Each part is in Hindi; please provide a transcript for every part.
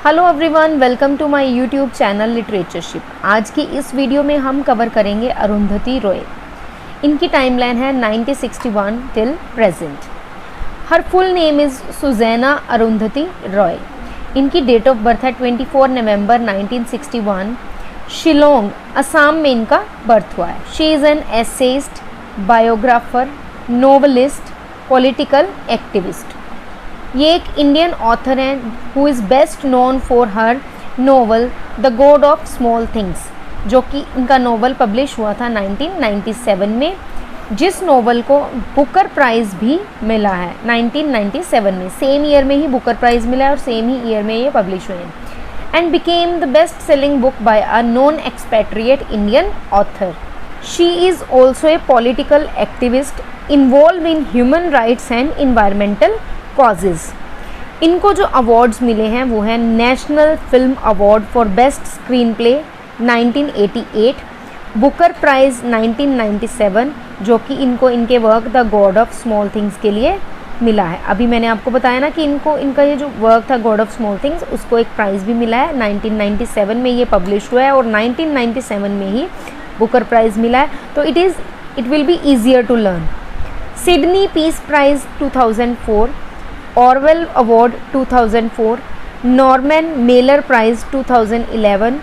Hello everyone, welcome to my YouTube channel Literatureship. आज की इस वीडियो में हम कवर करेंगे अरुंधति रॉय। इनकी टाइमलाइन है 1961 till present. Her full name is Suzanna Arundhati Roy. इनकी डेट ऑफ बर्थ है 24 नवंबर 1961। शिलोंग, असम में इनका बर्थ हुआ है। She is an essayist, biographer, novelist, political activist. ये एक इंडियन ऑथर हैं who is best known for her novel the God of Small things, जो कि इनका नोवेल पब्लिश हुआ था 1997 में, जिस नोवेल को बुकर प्राइज़ भी मिला है 1997 में। सेम ईयर में ही बुकर प्राइज़ मिला है और सेम ही ईयर में ये पब्लिश हुए हैं। And became the best selling book by a non expatriate Indian author. She is also a political activist involve in human rights and environmental causes. इनको जो अवार्ड्स मिले हैं वो हैं national film award for best screen play 1988, Booker Prize 1997, जो कि इनको इनके work the God of Small Things के लिए मिला है। अभी मैंने आपको बताया ना कि इनका ये जो वर्क था गॉड ऑफ स्मॉल थिंग्स, उसको एक प्राइज़ भी मिला है। 1997 में ये पब्लिश हुआ है और 1997 में ही बुकर प्राइज़ मिला है। तो it will be easier to learn. Sydney peace prize 2004, Orwell award 2004, Norman Mailer prize 2011,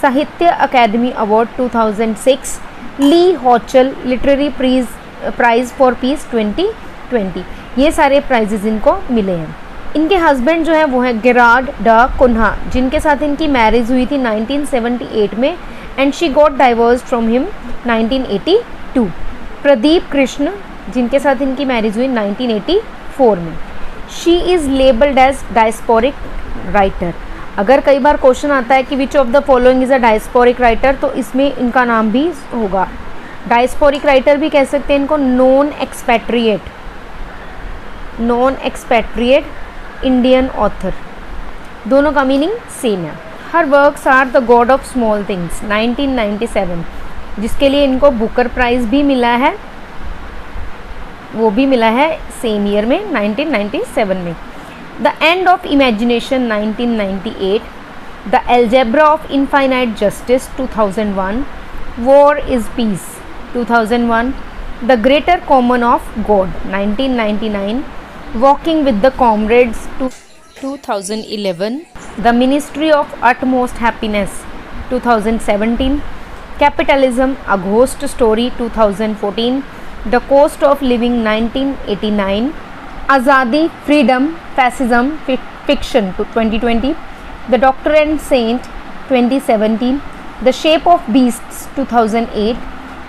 Sahitya Akademi award 2006, Lee Hochul literary prize for peace 2020। ये सारे प्राइजेज़ इनको मिले हैं। इनके हस्बैंड जो हैं वो हैं गेरार्ड डा कुन्हा, जिनके साथ इनकी मैरिज हुई थी 1978 में, and she got divorced from him 1982। Pradip Krishen, जिनके साथ इनकी मैरिज हुई 1984 में। She is labelled as diasporic writer. अगर कई बार क्वेश्चन आता है कि which of the following is a diasporic writer, तो इसमें इनका नाम भी होगा। डायस्पोरिक राइटर भी कह सकते हैं इनको, नॉन एक्सपेट्रिएट इंडियन ऑथर, दोनों का मीनिंग सेम है। Her works are the God of Small Things 1997, जिसके लिए इनको बुकर प्राइज़ भी मिला है, वो भी मिला है सेम ईयर में 1997 में। The end of imagination 1998, the algebra of infinite justice 2001, war is peace 2001, the greater common of God 1999, walking with the comrades 2011, the ministry of utmost happiness 2017, capitalism a ghost story 2014, the cost of living 1989, Azadi freedom fascism fiction 2020, the doctor and saint 2017, the shape of beasts 2008,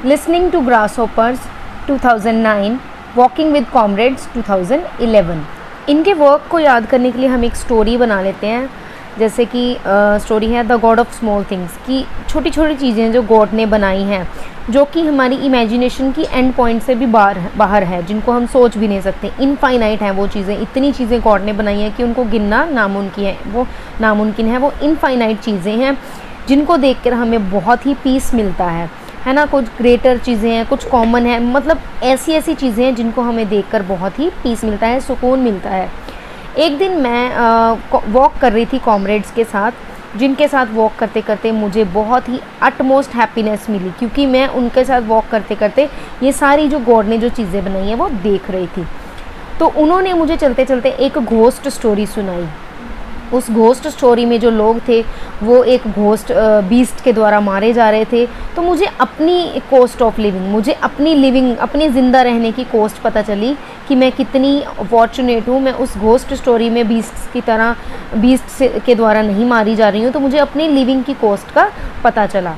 listening to grasshoppers 2009, walking with comrades 2011। इनके वर्क को याद करने के लिए हम एक स्टोरी बना लेते हैं। जैसे कि स्टोरी है the God of Small things की, छोटी छोटी चीज़ें जो गॉड ने बनाई हैं, जो कि हमारी इमेजिनेशन की एंड पॉइंट से भी बाहर है, जिनको हम सोच भी नहीं सकते। इनफाइनाइट हैं वो चीज़ें, इतनी चीज़ें गॉड ने बनाई हैं कि उनको गिनना नामुमकिन है। वो इनफाइनाइट चीज़ें हैं जिनको देखकर हमें बहुत ही पीस मिलता है ना। कुछ ग्रेटर चीज़ें हैं, कुछ कॉमन है, मतलब ऐसी चीज़ें हैं जिनको हमें देखकर बहुत ही पीस मिलता है, सुकून मिलता है। एक दिन मैं वॉक कर रही थी कॉमरेड्स के साथ, जिनके साथ वॉक करते करते मुझे बहुत ही अटमोस्ट हैप्पीनेस मिली, क्योंकि मैं उनके साथ वॉक करते करते ये सारी जो गॉड ने जो चीज़ें बनाई हैं वो देख रही थी। तो उन्होंने मुझे चलते चलते एक घोस्ट स्टोरी सुनाई। उस घोस्ट स्टोरी में जो लोग थे वो एक घोस्ट बीस्ट के द्वारा मारे जा रहे थे। तो मुझे अपनी कॉस्ट ऑफ लिविंग, मुझे अपनी ज़िंदा रहने की कॉस्ट पता चली कि मैं कितनी फॉर्चुनेट हूँ। मैं उस घोस्ट स्टोरी में बीस्ट के द्वारा नहीं मारी जा रही हूँ, तो मुझे अपनी लिविंग की कॉस्ट का पता चला।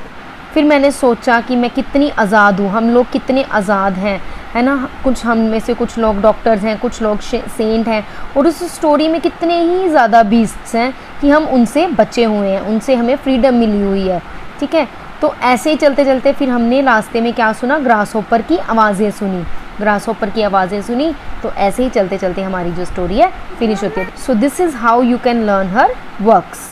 फिर मैंने सोचा कि मैं कितनी आज़ाद हूँ, हम लोग कितने आज़ाद हैं, है ना। कुछ हम में से कुछ लोग डॉक्टर्स हैं, कुछ लोग सेंट हैं, और उस स्टोरी में कितने ही ज़्यादा बीस्ट्स हैं कि हम उनसे बचे हुए हैं, उनसे हमें फ्रीडम मिली हुई है, ठीक है। तो ऐसे ही चलते चलते फिर हमने रास्ते में क्या सुना, ग्रासहोपर की आवाज़ें सुनी। तो ऐसे ही चलते चलते हमारी जो स्टोरी है फिनिश होती है। So this is how you can learn her works.